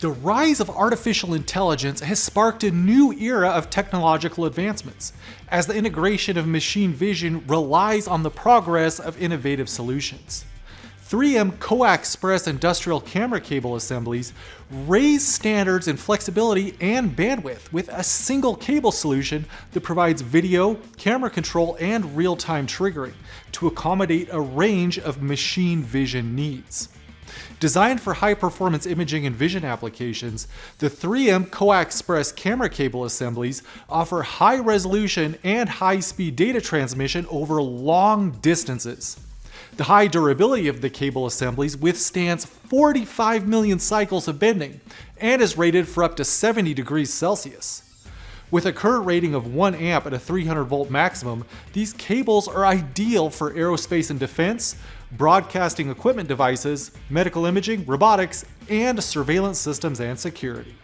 The rise of artificial intelligence has sparked a new era of technological advancements, as the integration of machine vision relies on the progress of innovative solutions. 3M CoaXpress industrial camera cable assemblies raise standards in flexibility and bandwidth with a single cable solution that provides video, camera control, and real-time triggering to accommodate a range of machine vision needs. Designed for high-performance imaging and vision applications, the 3M CoaXpress camera cable assemblies offer high-resolution and high-speed data transmission over long distances. The high durability of the cable assemblies withstands 45 million cycles of bending and is rated for up to 70 degrees Celsius. With a current rating of 1 amp at a 300 volt maximum, these cables are ideal for aerospace and defense, broadcasting equipment devices, medical imaging, robotics, and surveillance systems and security.